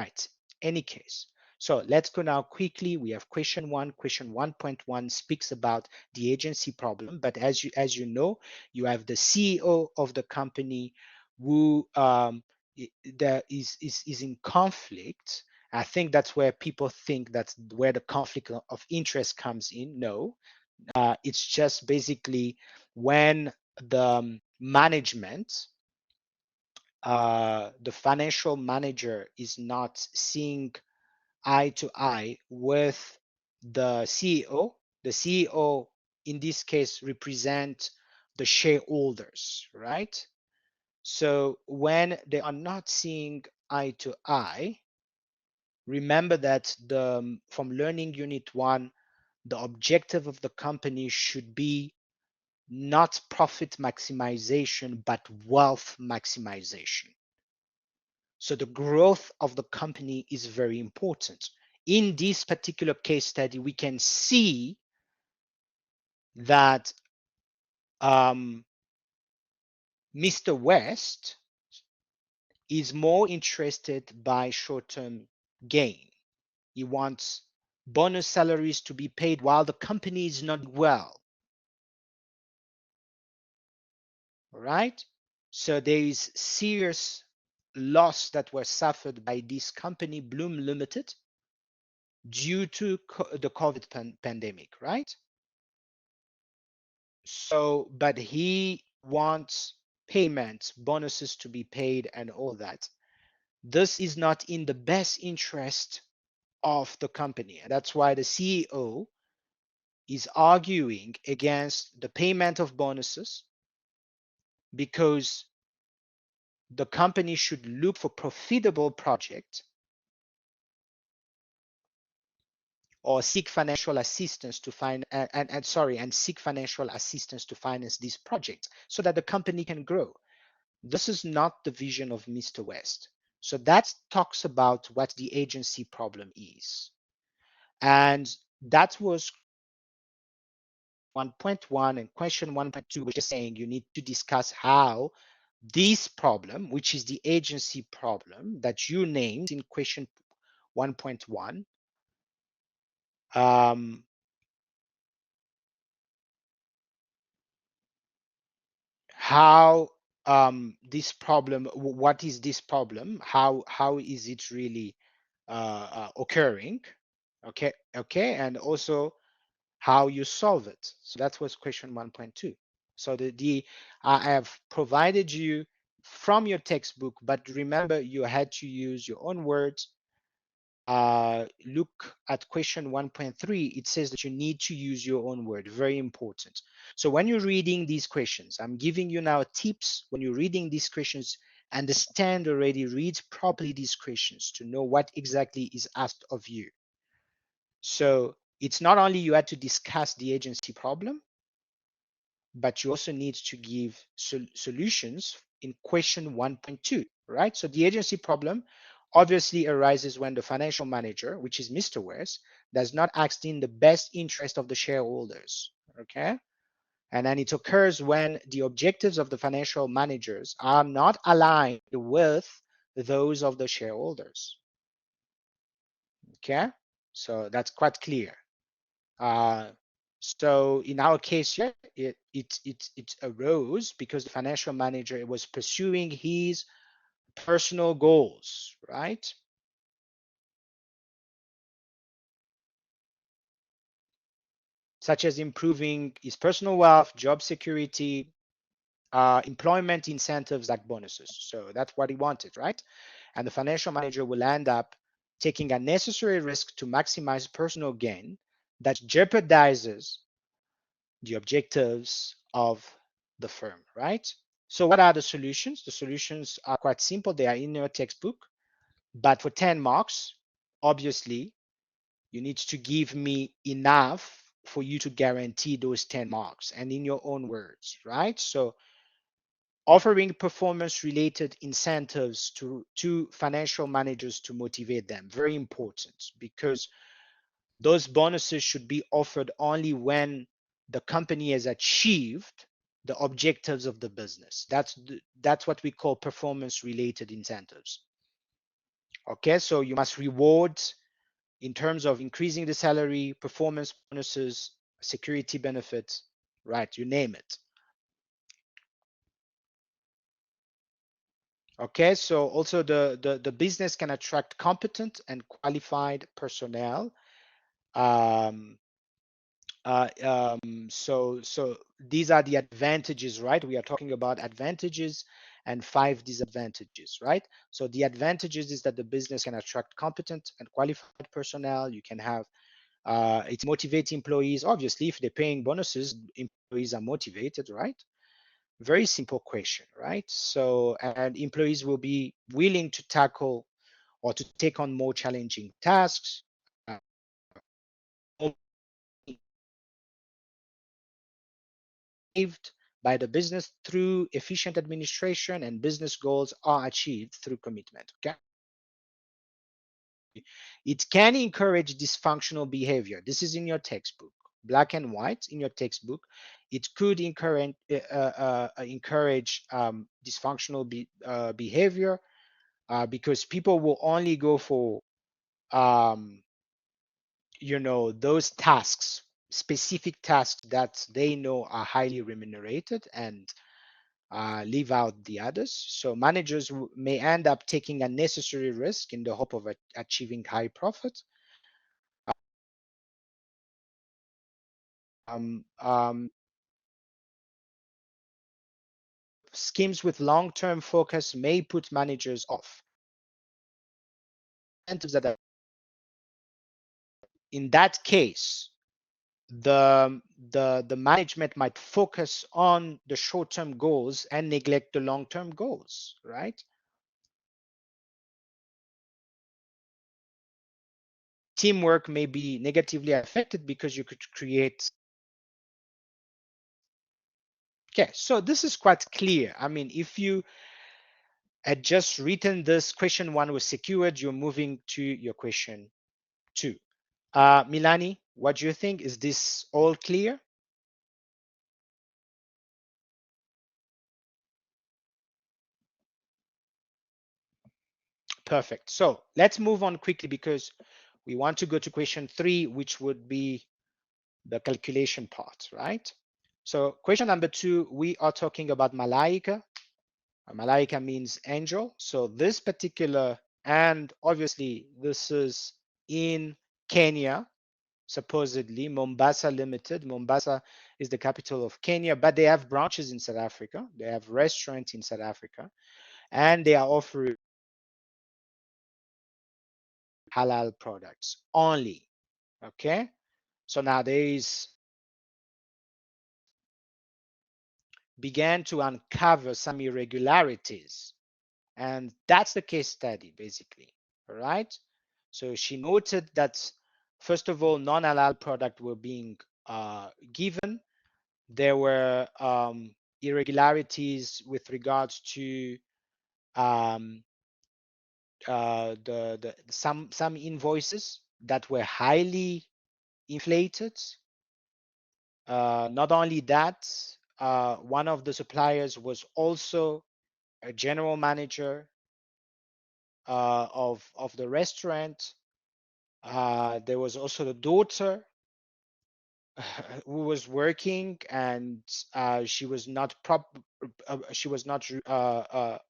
right, any case. So let's go now quickly. We have question 1. Question 1.1 speaks about the agency problem, but as you know, you have the CEO of the company who that is in conflict. I think that's where people think that's where the conflict of interest comes in. No, it's just basically when the management, the financial manager is not seeing eye to eye with the CEO. The CEO in this case represent the shareholders, right? So when they are not seeing eye to eye, remember that from learning unit 1, the objective of the company should be not profit maximization, but wealth maximization. So the growth of the company is very important. In this particular case study, we can see that Mr. West is more interested by short-term gain. He wants bonus salaries to be paid while the company is not well. All right. So there is serious loss that was suffered by this company, Bloom Limited, due to the COVID pandemic, right? So, but he wants payments, bonuses to be paid and all that. This is not in the best interest of the company. And that's why the CEO is arguing against the payment of bonuses, because the company should look for profitable projects or seek financial assistance to seek financial assistance to finance these projects so that the company can grow. This is not the vision of Mr. West. So that talks about what the agency problem is. And that was 1.1, and question 1.2 was just saying you need to discuss how this problem, which is the agency problem that you named in question 1.1, how this problem, what is this problem, how is it really occurring, okay, and also how you solve it. So that was question 1.2. So I have provided you from your textbook, but remember you had to use your own words. Look at question 1.3. It says that you need to use your own word. Very important. So when you're reading these questions, I'm giving you now tips. When you're reading these questions, understand already, read properly these questions to know what exactly is asked of you. So it's not only you had to discuss the agency problem, but you also need to give solutions in question 1.2, right? So the agency problem obviously arises when the financial manager, which is Mr. West, does not act in the best interest of the shareholders, okay? And then it occurs when the objectives of the financial managers are not aligned with those of the shareholders, okay? So that's quite clear. So in our case, yeah, it arose because the financial manager was pursuing his personal goals, right? Such as improving his personal wealth, job security, employment incentives like bonuses. So that's what he wanted, right? And the financial manager will end up taking unnecessary risk to maximize personal gain that jeopardizes the objectives of the firm, right? So what are the solutions? The solutions are quite simple. They are in your textbook, but for 10 marks, obviously, you need to give me enough for you to guarantee those 10 marks and in your own words, right? So offering performance related incentives to financial managers to motivate them, very important, because those bonuses should be offered only when the company has achieved the objectives of the business. That's what we call performance related incentives. Okay, so you must reward in terms of increasing the salary, performance bonuses, security benefits, right? You name it. Okay, so also the business can attract competent and qualified personnel. Um, so these are the advantages, right? We are talking about advantages and 5 disadvantages, right? So the advantages is that the business can attract competent and qualified personnel. You can have it motivates employees. Obviously, if they're paying bonuses, employees are motivated, right? Very simple question, right? So, and employees will be willing to tackle or to take on more challenging tasks. Uh, achieved by the business through efficient administration, and business goals are achieved through commitment. Okay. It can encourage dysfunctional behavior. This is in your textbook, black and white in your textbook. It could encourage dysfunctional behavior because people will only go for um, those tasks, specific tasks that they know are highly remunerated, and leave out the others. So managers may end up taking unnecessary risk in the hope of achieving high profit. Um, um, Schemes with long-term focus may put managers off. Incentives that are, in that case, the management might focus on the short-term goals and neglect the long-term goals, right? Teamwork may be negatively affected because you could create. Okay, so this is quite clear. I mean, if you had just written this question one was secured, you're moving to your question two. Milani, what do you think? Is this all clear? Perfect. So let's move on quickly because we want to go to question three, which would be the calculation part, right? So question number two, we are talking about Malaika. Malaika means angel. So this particular, and obviously this is in Kenya, supposedly Mombasa Limited. Mombasa is the capital of Kenya, but they have branches in South Africa. They have restaurants in South Africa, and they are offering halal products only. Okay. So now there began to uncover some irregularities, and that's the case study basically. All right. So she noted that first of all, non-halal products were being given. There were irregularities with regards to um, the some invoices that were highly inflated. Not only that, one of the suppliers was also a general manager of the restaurant. There was also the daughter who was working, and she was not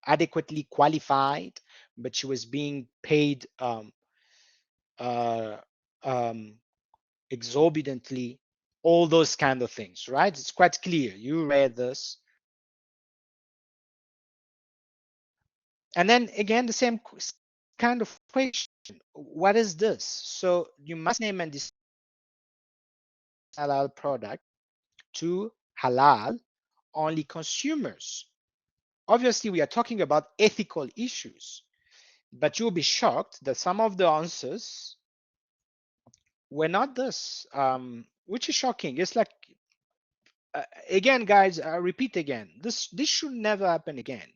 adequately qualified, but she was being paid uh, um, exorbitantly, all those kind of things, right? It's quite clear. You read this. And then again, the same kind of question. What is this? So you must name and this halal product to halal only consumers. Obviously, we are talking about ethical issues, but you'll be shocked that some of the answers were not this, which is shocking. It's like, again, guys, I repeat again, this should never happen again.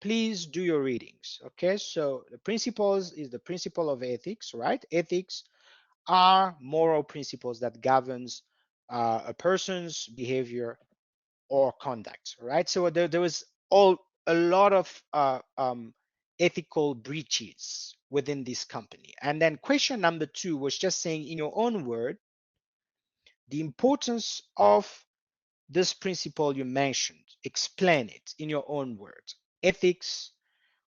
Please do your readings. Okay, so the principles is the principle of ethics, right? Ethics are moral principles that governs a person's behavior or conduct, right? So there was a lot of ethical breaches within this company. And then question number 2 was just saying, in your own word, the importance of this principle you mentioned. Explain it in your own words. Ethics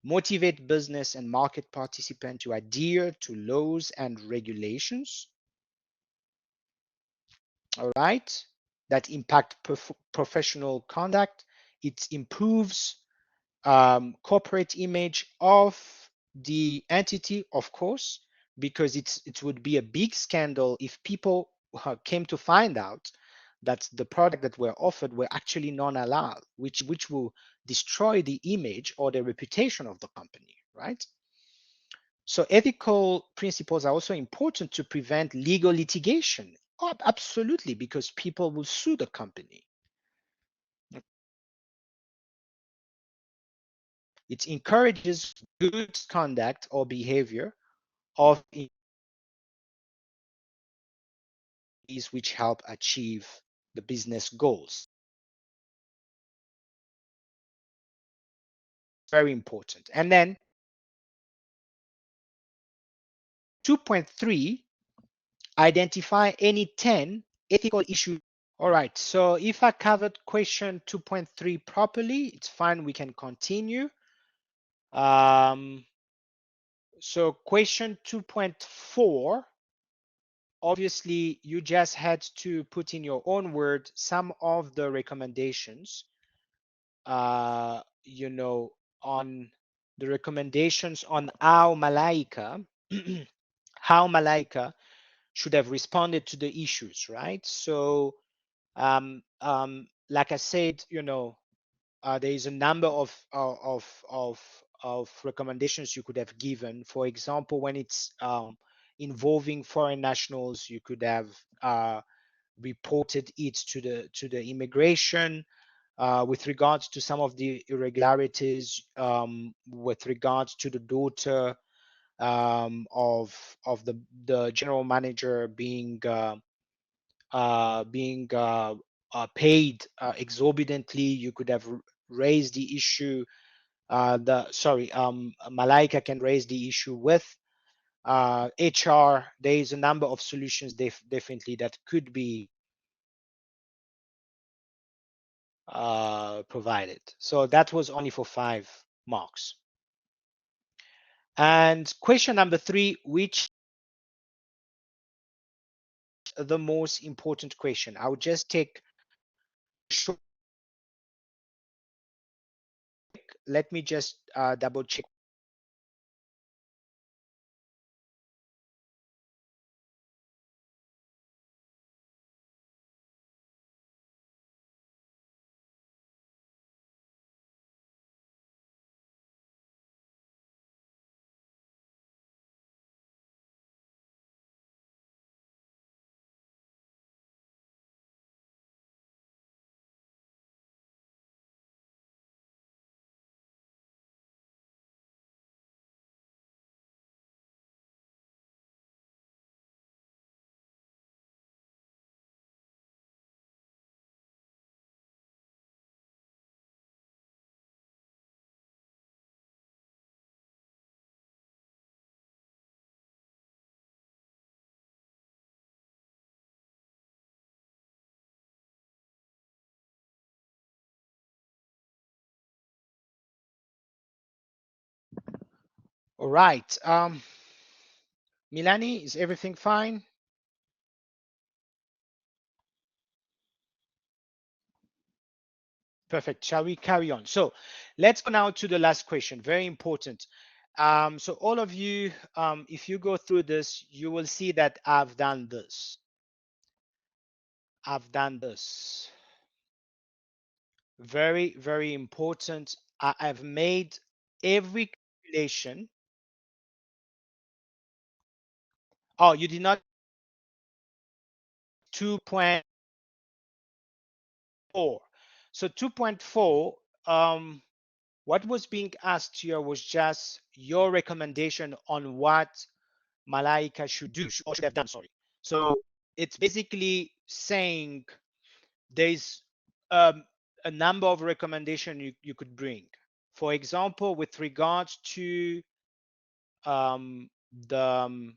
motivate business and market participants to adhere to laws and regulations, all right, that impact professional conduct. It improves corporate image of the entity, of course, because it would be a big scandal if people came to find out that the product that were offered were actually non-halal, which will destroy the image or the reputation of the company, right? So ethical principles are also important to prevent legal litigation. Oh, absolutely, because people will sue the company. It encourages good conduct or behavior of employees which help achieve the business goals. Very important. And then 2.3, identify any 10 ethical issues. All right, so if I covered question 2.3 properly, it's fine, we can continue. So question 2.4, obviously you just had to put in your own word some of the recommendations, on the recommendations on how Malaika, how Malaika should have responded to the issues, right? So, like I said, there is a number of recommendations you could have given. For example, when it's involving foreign nationals, you could have reported it to the immigration. With regards to some of the irregularities, with regards to the daughter of the general manager being paid exorbitantly, you could have raised the issue. Malaika can raise the issue with HR. There is a number of solutions definitely that could be provided. So that was only for 5 marks. And question number 3, which the most important question? I would just take a short. Let me just double check. All right. Milani, is everything fine? Perfect. Shall we carry on? So let's go now to the last question. Very important. So all of you, if you go through this, you will see that I've done this. I've done this. Very, very important. I've made every calculation. Oh, you did not. 2.4. So 2.4, what was being asked here was just your recommendation on what Malaika should do or should have done, sorry. So it's basically saying there's a number of recommendations you could bring. For example, with regards to um, the um,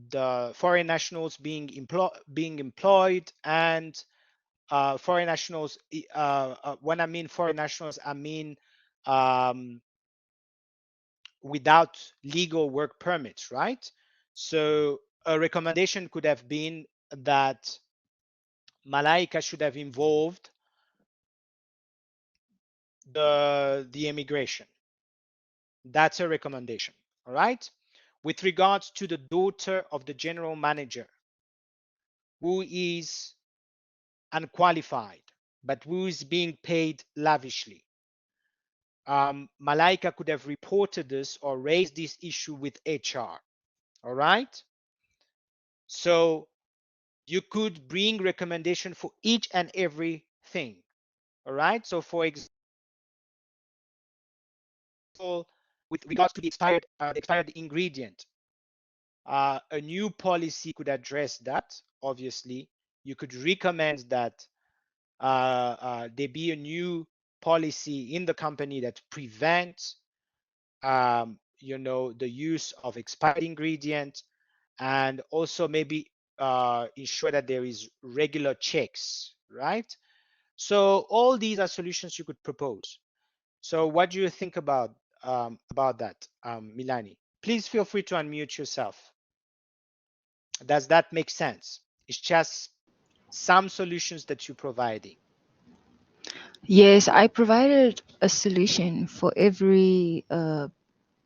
the foreign nationals being employed, and foreign nationals, when I mean foreign nationals, I mean um, without legal work permits, right? So a recommendation could have been that Malaika should have involved the immigration. That's a recommendation, all right? With regards to the daughter of the general manager, who is unqualified, but who is being paid lavishly, Malaika could have reported this or raised this issue with HR, all right? So you could bring recommendation for each and every thing, all right? So for example, with regards to the expired ingredient, a new policy could address that. Obviously, you could recommend that there be a new policy in the company that prevents, the use of expired ingredient, and also maybe ensure that there is regular checks, right? So all these are solutions you could propose. So what do you think about that, Milani? Please feel free to unmute yourself. Does that make sense? It's just some solutions that you're providing. Yes, I provided a solution for every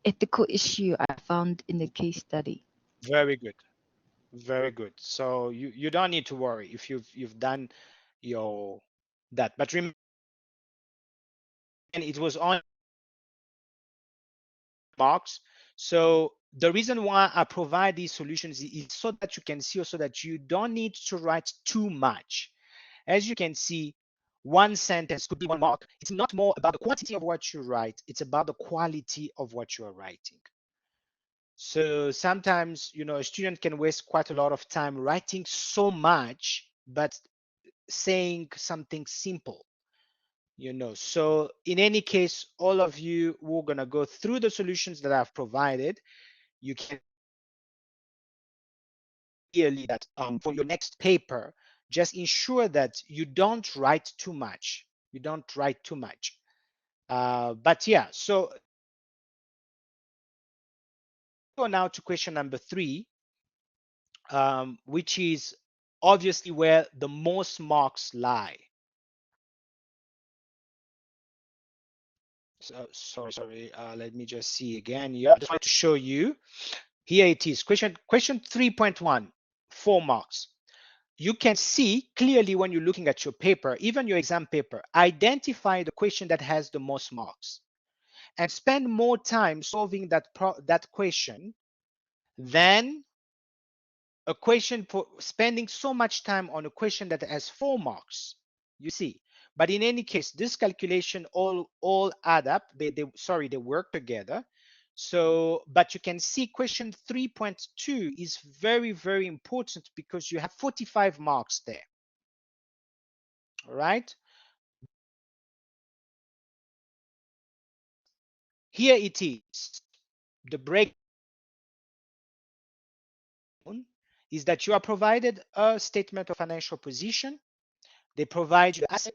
ethical issue I found in the case study. Very good. Very good. So you don't need to worry if you've done your that. But remember, it was on marks. So the reason why I provide these solutions is so that you can see also that you don't need to write too much. As you can see, one sentence could be 1 mark. It's not more about the quantity of what you write, it's about the quality of what you are writing. So sometimes, a student can waste quite a lot of time writing so much, but saying something simple. So in any case, all of you who are going to go through the solutions that I've provided, you can clearly that for your next paper, just ensure that you don't write too much. You don't write too much. But yeah, so go now to question number 3, which is obviously where the most marks lie. So sorry. Let me just see again. Yeah, I just wanted to show you. Here it is. Question 3.1, 4 marks. You can see clearly when you're looking at your paper, even your exam paper, identify the question that has the most marks and spend more time solving that question than a question for spending so much time on a question that has 4 marks, you see. But in any case, this calculation all add up. They work together. So, but you can see question 3.2 is very, very important because you have 45 marks there. All right. Here it is. The breakdown is that you are provided a statement of financial position. They provide you asset,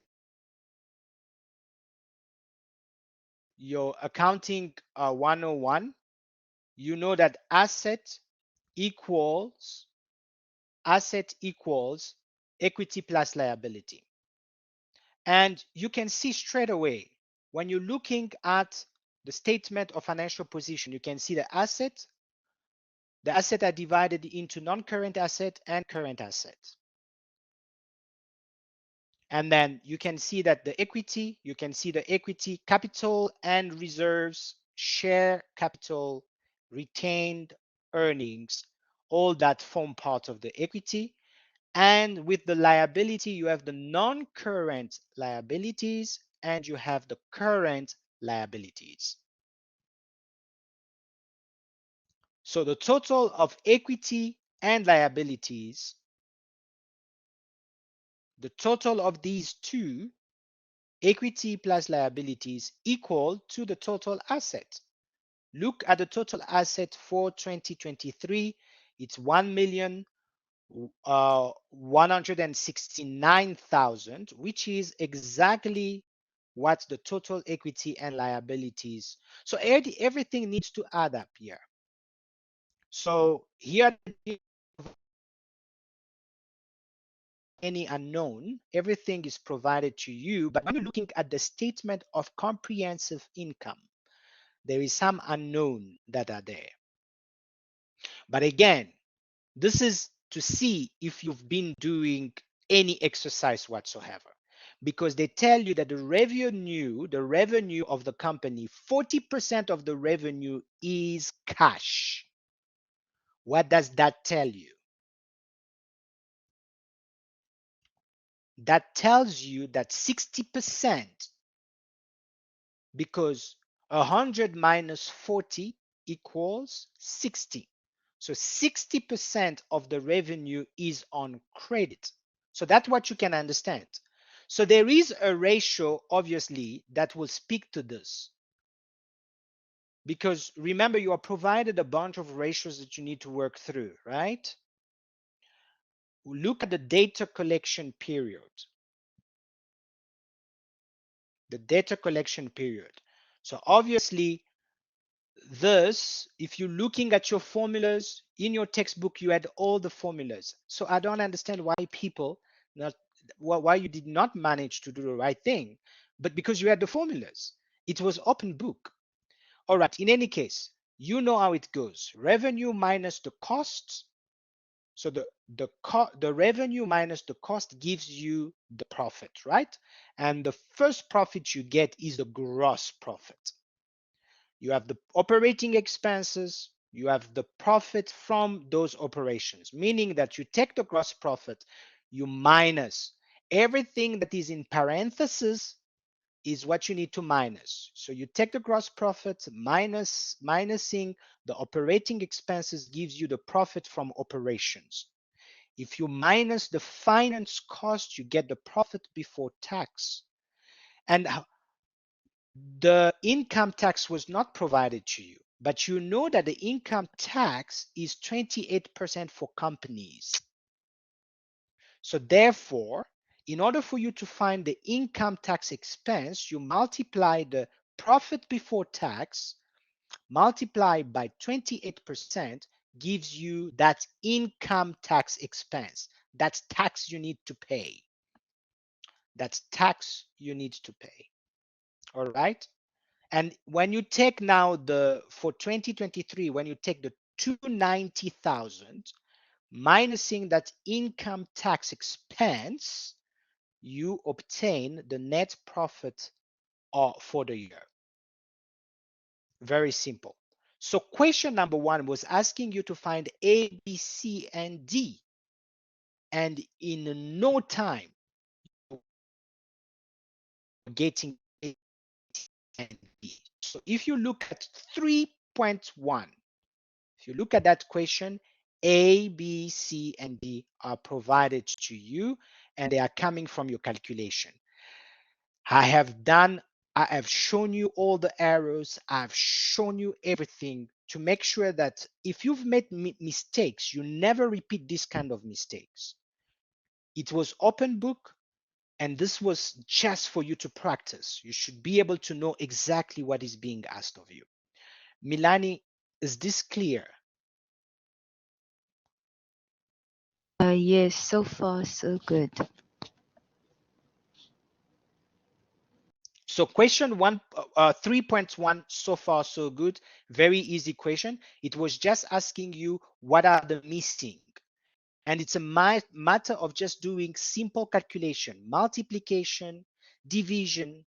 your accounting 101. You know that equals asset equals equity plus liability. And you can see straight away when you're looking at the statement of financial position, you can see the assets are divided into non-current asset and current assets. And then you can see that you can see the equity, capital and reserves, share capital, retained earnings, all that form part of the equity. And with the liability, you have the non-current liabilities and you have the current liabilities. So the total of equity and liabilities, the total of these two equity plus liabilities equal to the total asset. Look at the total asset for 2023. It's 1,169,000, which is exactly what the total equity and liabilities. So everything needs to add up here. So here, any unknown, everything is provided to you. But when you're looking at the statement of comprehensive income, there is some unknown that are there. But again, this is to see if you've been doing any exercise whatsoever. Because they tell you that the revenue of the company, 40% of the revenue is cash. What does that tell you? That tells you that 60%, because 100 minus 40 equals 60. So 60% of the revenue is on credit. So that's what you can understand. So there is a ratio, obviously, that will speak to this. Because remember, you are provided a bunch of ratios that you need to work through, right? Look at the data collection period. The data collection period. So obviously, this, if you're looking at your formulas in your textbook, you had all the formulas. So I don't understand why people not why you did not manage to do the right thing, but because you had the formulas, it was open book. All right. In any case, you know how it goes. Revenue minus the costs. So the revenue minus the cost gives you the profit, right? And the first profit you get is the gross profit. You have the operating expenses, you have the profit from those operations, meaning that you take the gross profit, you minus everything that is in parentheses is what you need to minus. So you take the gross profit minusing the operating expenses gives you the profit from operations. If you minus the finance cost, you get the profit before tax. And the income tax was not provided to you, but you know that the income tax is 28% for companies. So therefore, in order for you to find the income tax expense, you multiply the profit before tax, multiply by 28%, gives you that income tax expense. That's tax you need to pay. That's tax you need to pay. All right. And when you take now for 2023, when you take the 290,000 minusing that income tax expense, you obtain the net profit for the year. Very simple. So question number one was asking you to find A, B, C, and D. And in no time, getting A, and D. So if you look at 3.1, if you look at that question, A, B, C, and D are provided to you, and they are coming from your calculation. I have shown you all the arrows. I've shown you everything to make sure that if you've made mistakes, you never repeat this kind of mistakes. It was open book, and this was just for you to practice. You should be able to know exactly what is being asked of you. Milani, is this clear? Yes, so far so good. So question 3.1, so far so good. Very easy question. It was just asking you what are the missing. And it's a matter of just doing simple calculation, multiplication, division,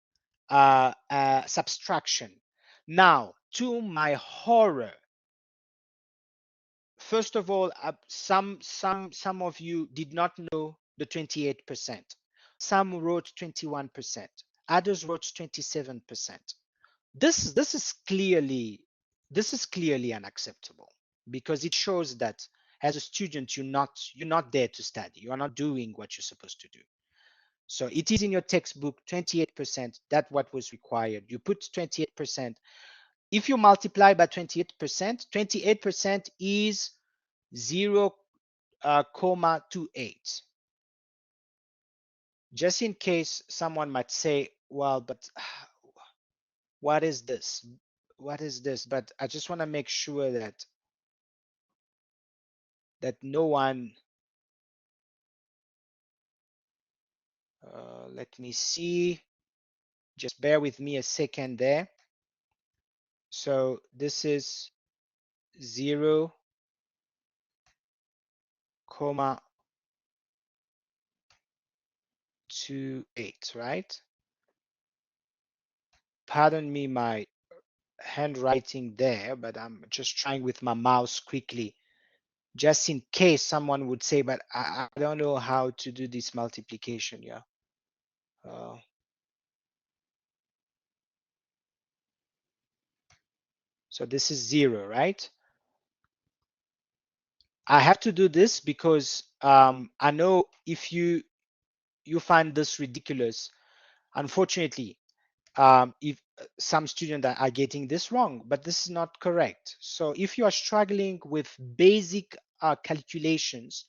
subtraction. Now, to my horror, first of all, some of you did not know the 28%. Some wrote 21%. Others wrote 27%. This is clearly unacceptable, because it shows that as a student you're not there to study. You are not doing what you're supposed to do. So it is in your textbook, 28%. That's what was required. You put 28%. If you multiply by 28% is 0.28. Just in case someone might say, well, but what is this? What is this? But I just want to make sure that no one, let me see, just bear with me a second there. So this is 0.28, right? Pardon me my handwriting there, but I'm just trying with my mouse quickly, just in case someone would say, but I don't know how to do this multiplication. Yeah. Uh, so this is 0, right? I have to do this because I know if you find this ridiculous, unfortunately, if some students are getting this wrong, but this is not correct. So if you are struggling with basic calculations,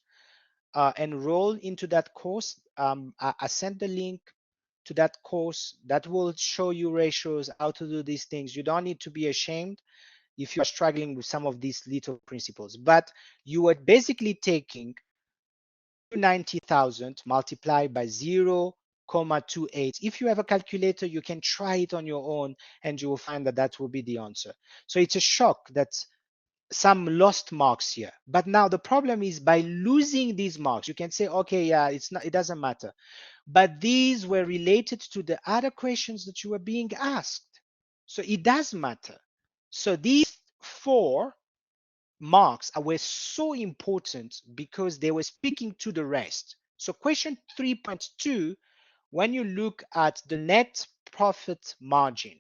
enroll into that course. I sent the link to that course that will show you ratios, how to do these things. You don't need to be ashamed if you are struggling with some of these little principles, but you are basically taking 90,000 multiplied by 0.28. If you have a calculator, you can try it on your own and you will find that that will be the answer. So it's a shock that some lost marks here. But now the problem is by losing these marks, you can say, okay, yeah, it doesn't matter. But these were related to the other questions that you were being asked. So it does matter. So these 4 marks were so important because they were speaking to the rest. So question 3.2, when you look at the net profit margin,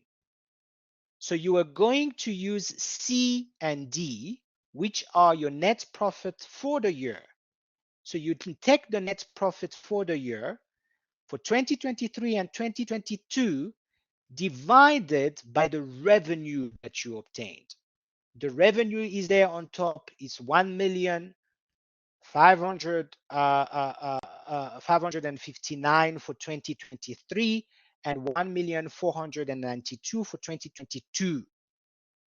so you are going to use C and D, which are your net profit for the year. So you can take the net profit for the year for 2023 and 2022 divided by the revenue that you obtained. The revenue is there on top, is 1,559,000 for 2023 and 1,492,000 for 2022.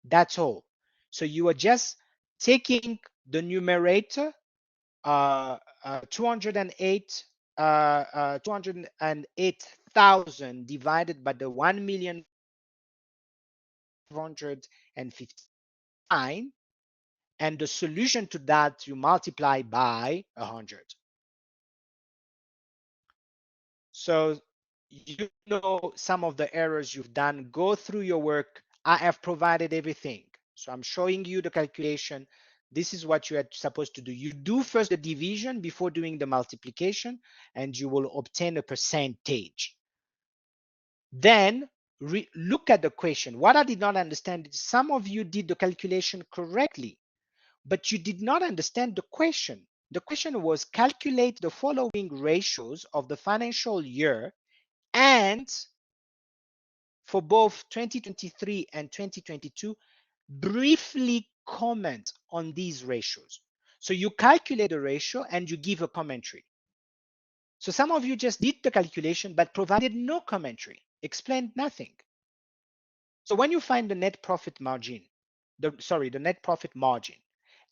That's all. So you are just taking the numerator, 208,000 divided by the 1,559, and the solution to that you multiply by 100. So you know some of the errors you've done. Go through your work. I have provided everything. So I'm showing you the calculation. This is what you are supposed to do. You do first the division before doing the multiplication, and you will obtain a percentage. Then look at the question. What I did not understand is some of you did the calculation correctly, but you did not understand the question. The question was calculate the following ratios of the financial year and for both 2023 and 2022, briefly comment on these ratios. So you calculate the ratio and you give a commentary. So some of you just did the calculation but provided no commentary, explained nothing. So when you find the net profit margin, the net profit margin,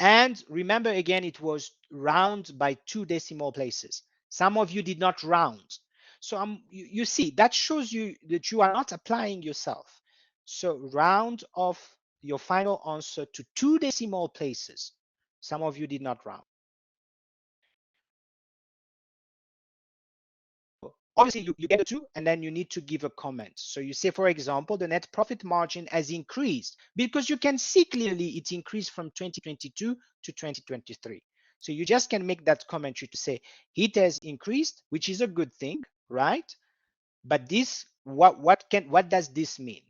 and remember again, it was round by 2 decimal places. Some of you did not round. So you see, that shows you that you are not applying yourself. So round off your final answer to 2 decimal places. Some of you did not round. Obviously, you get a 2 and then you need to give a comment. So you say, for example, the net profit margin has increased because you can see clearly it increased from 2022 to 2023. So you just can make that commentary to say it has increased, which is a good thing, right? But this, what does this mean?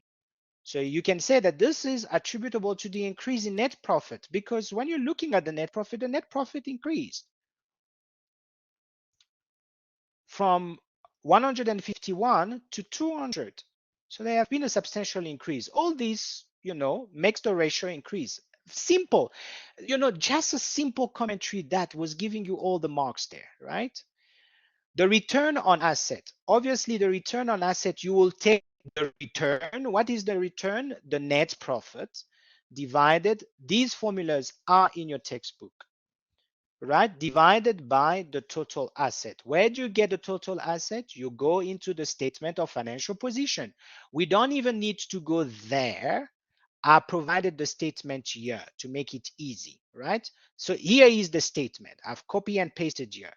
So you can say that this is attributable to the increase in net profit because when you're looking at the net profit increased from 151 to 200. So there have been a substantial increase. All this, makes the ratio increase. Simple, just a simple commentary that was giving you all the marks there, right? The return on asset. Obviously, the return on asset, you will take the return. What is the return? The net profit divided. These formulas are in your textbook, right? Divided by the total asset. Where do you get the total asset? You go into the statement of financial position. We don't even need to go there. I provided the statement here to make it easy, right? So here is the statement. I've copied and pasted here.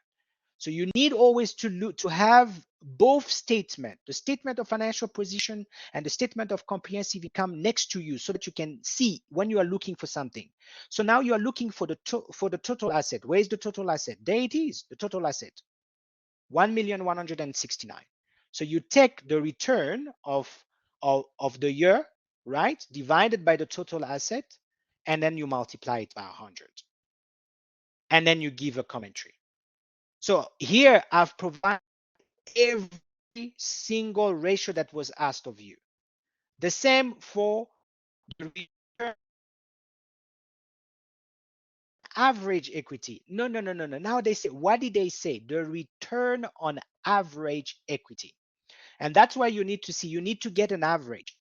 So you need always to have both statements, the statement of financial position and the statement of comprehensive income next to you so that you can see when you are looking for something. So now you are looking for the total asset. Where is the total asset? There it is, the total asset, 1,169,000. So you take the return of the year, right, divided by the total asset, and then you multiply it by 100. And then you give a commentary. So here I've provided every single ratio that was asked of you. The same for the return average equity. No, no, no, no, no. Now they say, what did they say? The return on average equity. And that's why you need to see, you need to get an average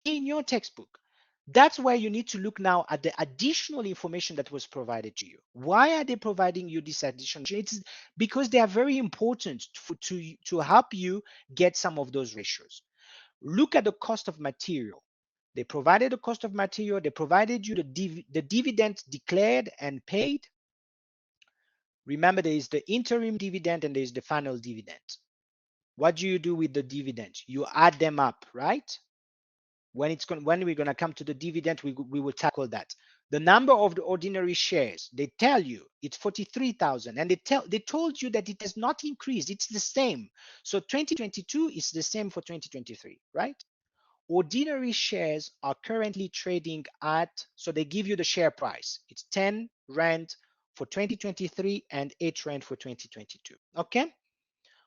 in your textbook. That's why you need to look now at the additional information that was provided to you. Why are they providing you this additional? It's because they are very important to help you get some of those ratios. Look at the cost of material. They provided the cost of material. They provided you the dividend declared and paid. Remember, there is the interim dividend and there is the final dividend. What do you do with the dividend? You add them up, right? When we're gonna come to the dividend, we will tackle that. The number of the ordinary shares, they tell you it's 43,000, and they told you that it has not increased. It's the same. So 2022 is the same for 2023, right? Ordinary shares are currently trading at, so they give you the share price. It's 10 rand for 2023 and 8 rand for 2022. Okay.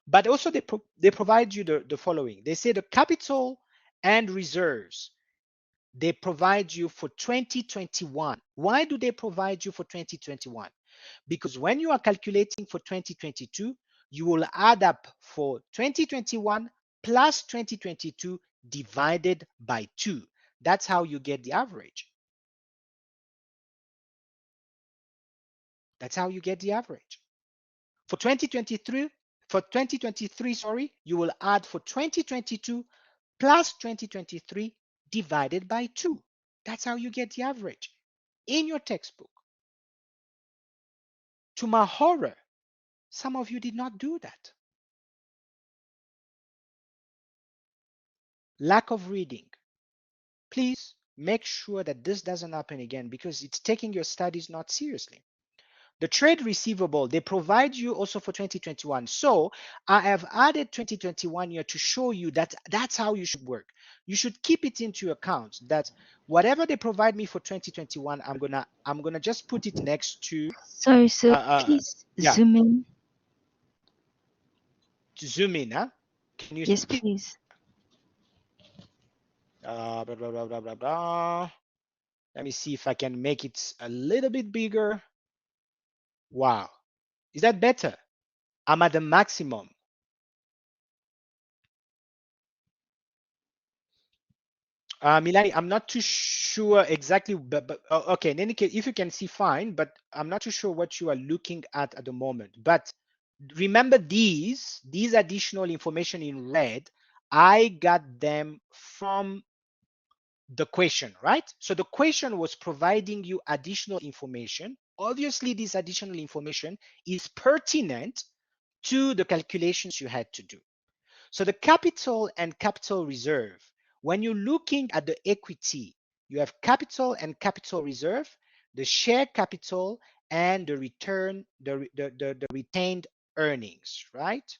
But also they provide you the following. They say the capital and reserves, they provide you for 2021. Why do they provide you for 2021? Because when you are calculating for 2022, you will add up for 2021 plus 2022 divided by 2. That's how you get the average. That's how you get the average. For 2023, sorry, you will add for 2022 plus 2023 divided by 2. That's how you get the average in your textbook. To my horror, some of you did not do that. Lack of reading. Please make sure that this doesn't happen again because it's taking your studies not seriously. The trade receivable, they provide you also for 2021. So I have added 2021 here to show you that that's how you should work. You should keep it into account that whatever they provide me for 2021, I'm gonna just put it next to Sorry, sir. Please yeah, zoom in. to zoom in, huh? Can you Yes, see? please. Blah, blah, blah, blah, blah, blah. Let me see if I can make it a little bit bigger. Wow. Is that better? I'm at the maximum. Milani, I'm not too sure exactly, but okay, in any case, if you can see, fine, but I'm not too sure what you are looking at the moment. But remember these additional information in red, I got them from the question, right? So the question was providing you additional information. Obviously, this additional information is pertinent to the calculations you had to do. So the capital and capital reserve, when you're looking at the equity, you have capital and capital reserve, the share capital, and the return, the retained earnings, right?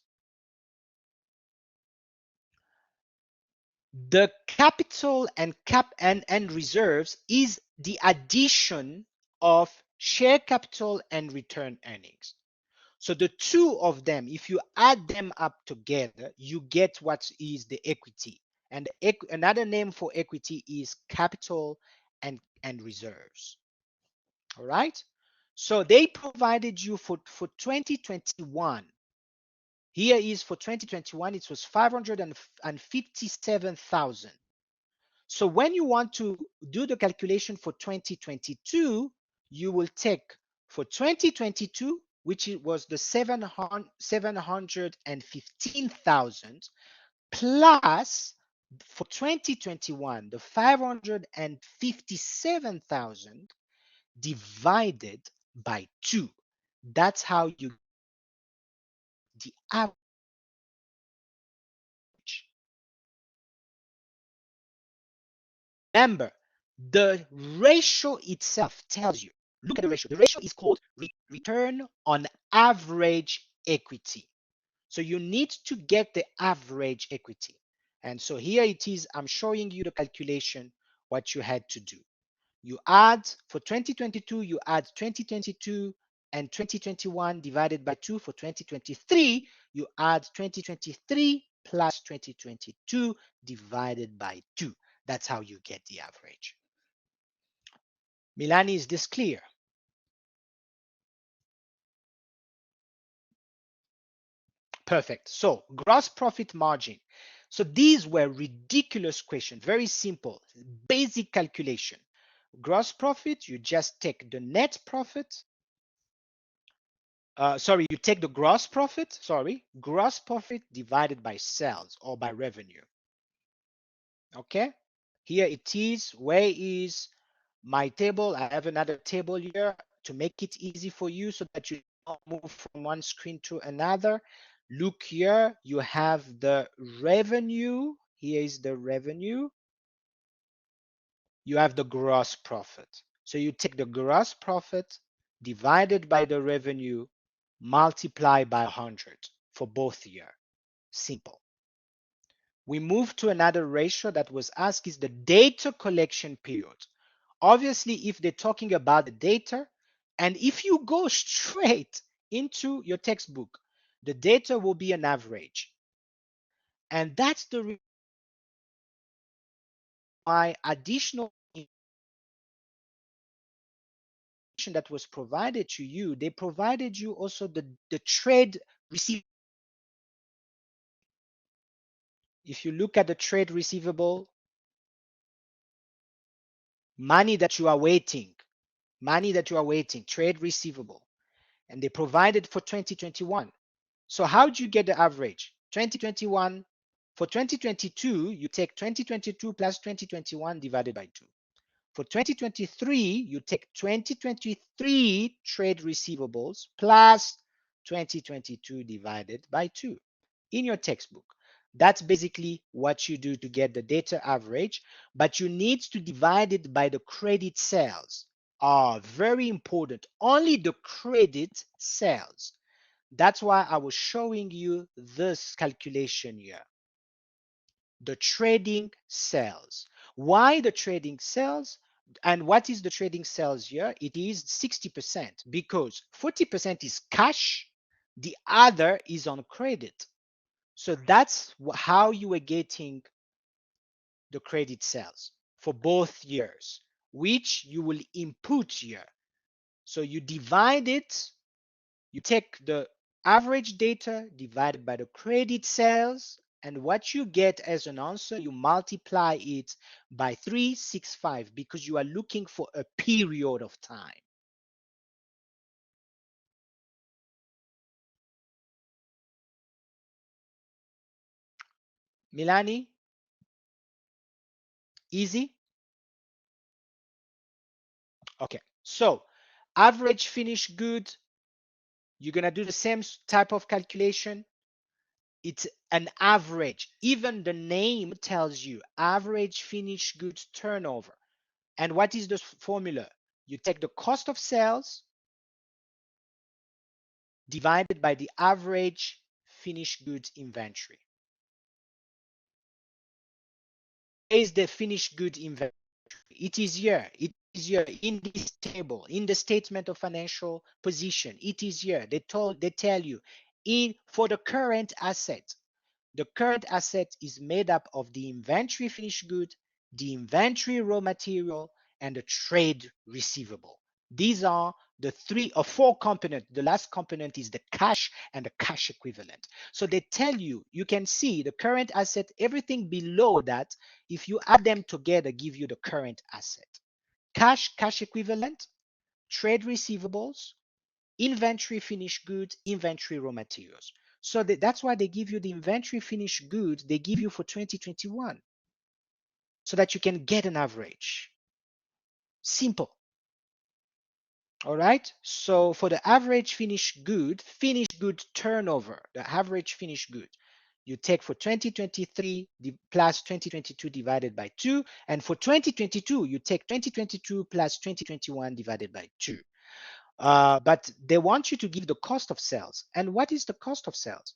The capital and reserves is the addition of share capital and return earnings. So the two of them, if you add them up together, you get what is the equity. And another name for equity is capital and reserves. All right. So they provided you for 2021. Here is for 2021, it was 557,000. So when you want to do the calculation for 2022, you will take for 2022, which was the 715,000, plus for 2021, the 557,000 divided by 2. That's how you get the average. Remember, the ratio itself tells you, look at the ratio. The ratio is called return on average equity. So you need to get the average equity. And so here it is, I'm showing you the calculation, what you had to do. You add, for 2022, you add 2022 and 2021 divided by 2. For 2023, you add 2023 plus 2022 divided by 2. That's how you get the average. Milani, is this clear? Perfect. So gross profit margin. So these were ridiculous questions, very simple, basic calculation. Gross profit, you just take the net profit. Sorry, you take the gross profit, gross profit divided by sales or by revenue. Okay, here it is. Where is my table? I have another table here to make it easy for you so that you don't move from one screen to another. Look here, you have the revenue. Here is the revenue. You have the gross profit. So you take the gross profit divided by the revenue, multiply by 100 for both year. Simple. We move to another ratio that was asked, is the data collection period. Obviously, if they're talking about the data, and if you go straight into your textbook, the data will be an average. And that's the reason why additional information that was provided to you, they provided you also the trade receipt. If you look at the trade receivable, money that you are waiting, trade receivable, and they provided for 2021. So how do you get the average? 2021, for 2022, you take 2022 plus 2021 divided by 2. For 2023, you take 2023 trade receivables plus 2022 divided by 2 in your textbook. That's basically what you do to get the data average, but you need to divide it by the credit sales. Very important. Only the credit sales. That's why I was showing you this calculation here. The trading sales. Why the trading sales? And what is the trading sales here? It is 60% because 40% is cash, the other is on credit. So that's how you are getting the credit sales for both years, which you will input here. So you divide it, you take the average data divided by the credit sales, and what you get as an answer, you multiply it by 365 because you are looking for a period of time. Milani, easy? Okay, so average finished good, you're gonna do the same type of calculation. It's an average. Even the name tells you average finished goods turnover. And what is the formula? You take the cost of sales divided by the average finished goods inventory. Where is the finished goods inventory? It is here. It is here in this table, in the statement of financial position. It is here. They tell you for the current asset. The current asset is made up of the inventory finished good, the inventory raw material, and the trade receivable. These are the three or four components. The last component is the cash and the cash equivalent. So they tell you, you can see the current asset, everything below that, if you add them together, give you the current asset. Cash, cash equivalent, trade receivables, inventory finished goods, inventory raw materials. So that's why they give you the inventory finished goods they give you for 2021 so that you can get an average. Simple. All right. So for the average finished good turnover, the average finished good, you take for 2023 plus 2022 divided by 2. And for 2022, you take 2022 plus 2021 divided by 2. But they want you to give the cost of sales. And what is the cost of sales?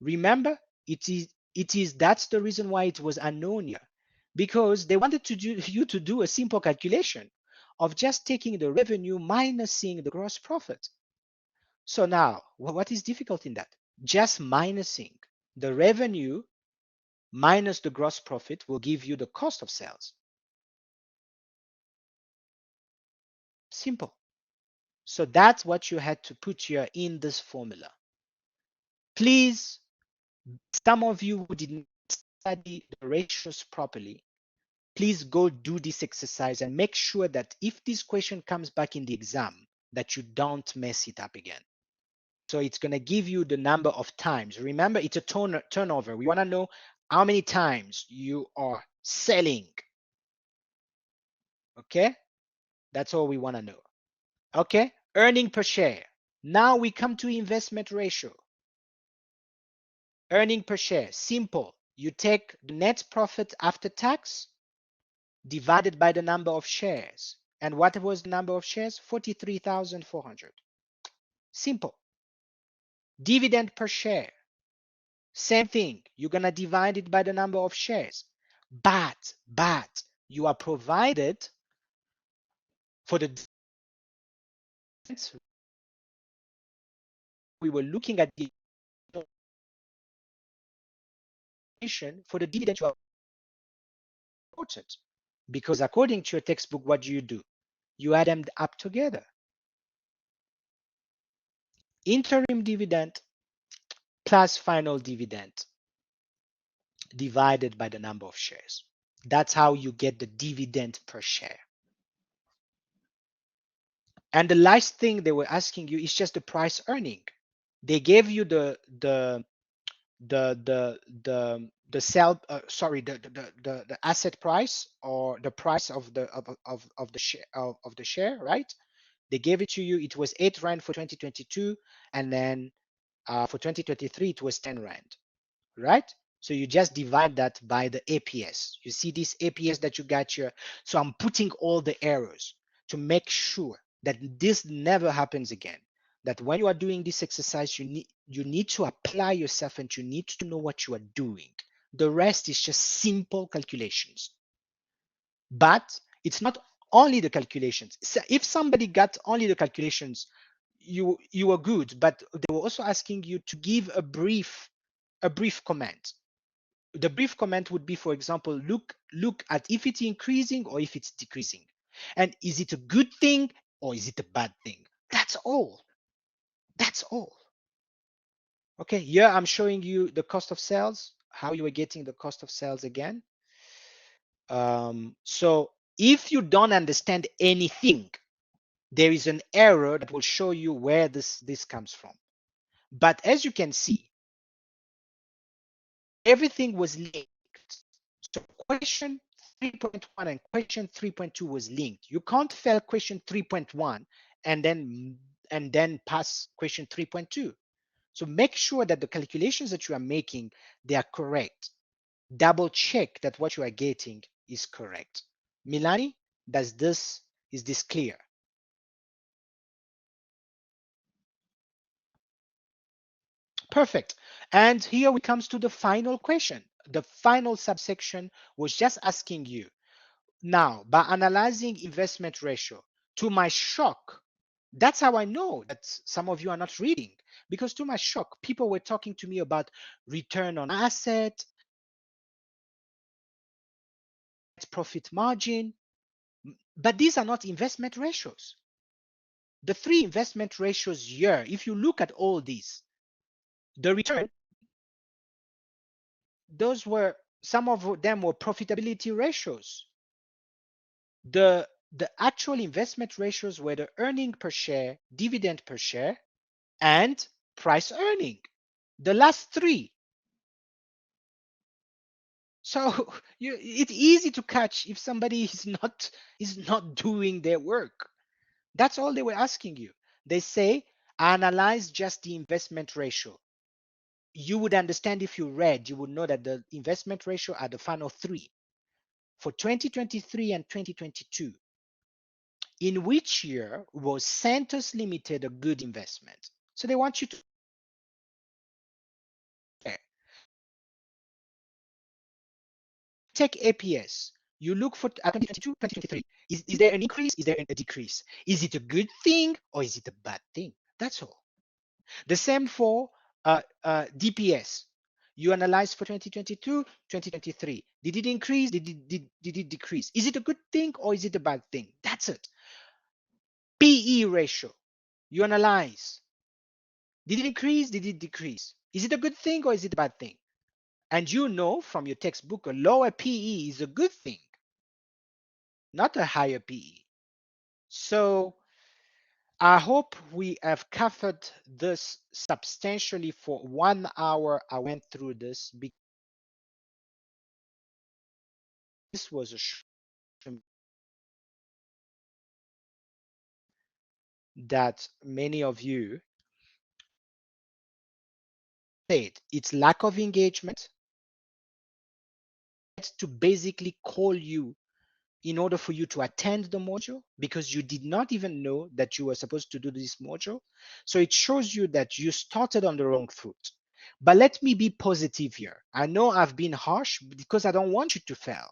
Remember, that's the reason why it was unknown here, because they wanted you to do a simple calculation of just taking the revenue minusing the gross profit. So now, what is difficult in that? Just minusing the revenue minus the gross profit will give you the cost of sales. Simple. So that's what you had to put here in this formula. Please, some of you who didn't study the ratios properly, please go do this exercise and make sure that if this question comes back in the exam, that you don't mess it up again. So it's going to give you the number of times. Remember, it's a turnover. We want to know how many times you are selling. Okay? That's all we want to know. Okay? Earning per share. Now we come to investment ratio. Earning per share, simple. You take the net profit after tax divided by the number of shares. And what was the number of shares? 43,400. Simple. Dividend per share. Same thing. You're going to divide it by the number of shares. But you are provided for the we were looking at the for the dividend you are reported. Because according to your textbook, what do? You add them up together. Interim dividend plus final dividend divided by the number of shares. That's how you get the dividend per share. And the last thing they were asking you is just the price earning. They gave you the sell the asset price or the price of the share, right? They gave it to you. It was 8 rand for 2022, and then for 2023 it was 10 rand, right? So you just divide that by the APS. You see this APS that you got here. So I'm putting all the errors to make sure that this never happens again. That when you are doing this exercise, you need to apply yourself and you need to know what you are doing. The rest is just simple calculations. But it's not only the calculations. So if somebody got only the calculations, you were good, but they were also asking you to give a brief comment. The brief comment would be, for example, look at if it's increasing or if it's decreasing. And is it a good thing or is it a bad thing? That's all. That's all. Okay, here I'm showing you the cost of sales, how you are getting the cost of sales again. So if you don't understand anything, there is an error that will show you where this comes from. But as you can see, everything was linked. So question 3.1 and question 3.2 was linked. You can't fail question 3.1 and then pass question 3.2. So make sure that the calculations that you are making, they are correct. Double check that what you are getting is correct. Milani, is this clear? Perfect. And here we comes to the final question. The final subsection was just asking you, Now, by analyzing investment ratio, to my shock, that's how I know that some of you are not reading. Because to my shock, people were talking to me about return on asset, profit margin, but these are not investment ratios. The three investment ratios here, if you look at all these, the return, those were, some of them were profitability ratios. The actual investment ratios were the earning per share, dividend per share, and price earning. The last three. So it's easy to catch if somebody is not doing their work. That's all they were asking you. They say, analyze just the investment ratio. You would understand if you read, you would know that the investment ratio are the final three. For 2023 and 2022, in which year was Santos Limited a good investment? So they want you to take APS. You look for 2022, 2023. Is there an increase? Is there a decrease? Is it a good thing or is it a bad thing? That's all. The same for DPS. You analyze for 2022, 2023. Did it increase? Did it decrease? Is it a good thing or is it a bad thing? That's it. PE ratio. You analyze. Did it increase? Did it decrease? Is it a good thing or is it a bad thing? And you know from your textbook, a lower PE is a good thing, not a higher PE. So I hope we have covered this substantially. For 1 hour. I went through this because this was a that many of you said it's lack of engagement to basically call you in order for you to attend the module because you did not even know that you were supposed to do this module. So it shows you that you started on the wrong foot. But let me be positive here. I know I've been harsh because I don't want you to fail.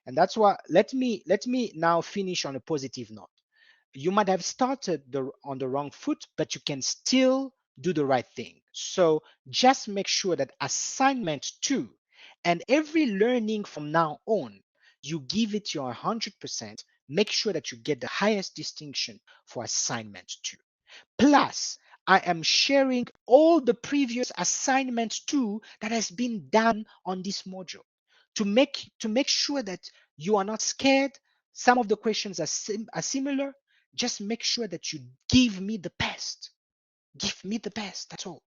And that's why let me now finish on a positive note. You might have started on the wrong foot, but you can still do the right thing. So just make sure that assignment 2 and every learning from now on, you give it your 100%. Make sure that you get the highest distinction for assignment 2. Plus, I am sharing all the previous assignments too that has been done on this module to make sure that you are not scared. Some of the questions are similar. Just make sure that you give me the best. Give me the best. That's all.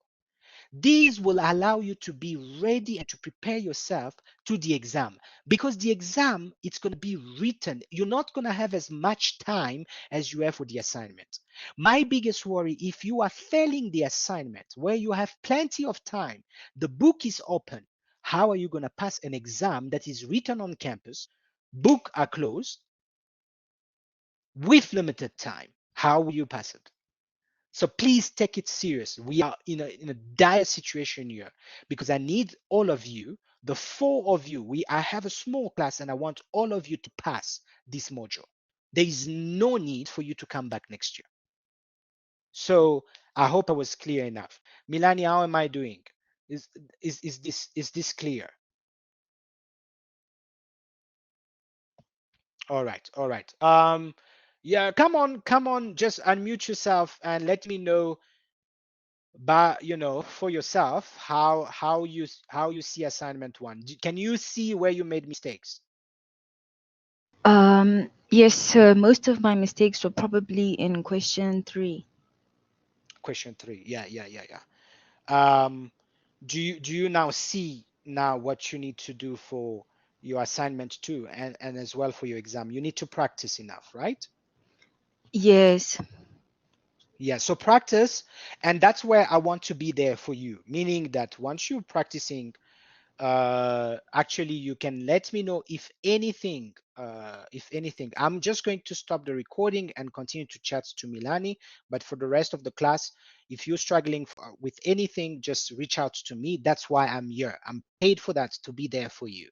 These will allow you to be ready and to prepare yourself to the exam because the exam, it's going to be written. You're not going to have as much time as you have for the assignment. My biggest worry, if you are failing the assignment where you have plenty of time, the book is open. How are you going to pass an exam that is written on campus? Book are closed with limited time. How will you pass it? So please take it serious. We are in a dire situation here because I need all of you, the 4 of you. I have a small class and I want all of you to pass this module. There is no need for you to come back next year. So I hope I was clear enough. Milani, how am I doing? Is this clear? All right, all right. Yeah, come on, just unmute yourself and let me know, but for yourself, how you see assignment 1. Can you see where you made mistakes? Yes, sir. Most of my mistakes were probably in question 3. Question 3. Yeah. um do you now see now what you need to do for your assignment 2 and as well for your exam? You need to practice enough, right? Yes. Yeah, so practice, and that's where I want to be there for you, meaning that once you're practicing, actually you can let me know if anything. I'm just going to stop the recording and continue to chat to Milani, but for the rest of the class, if you're struggling with anything, just reach out to me. That's why I'm here. I'm paid for that, to be there for you.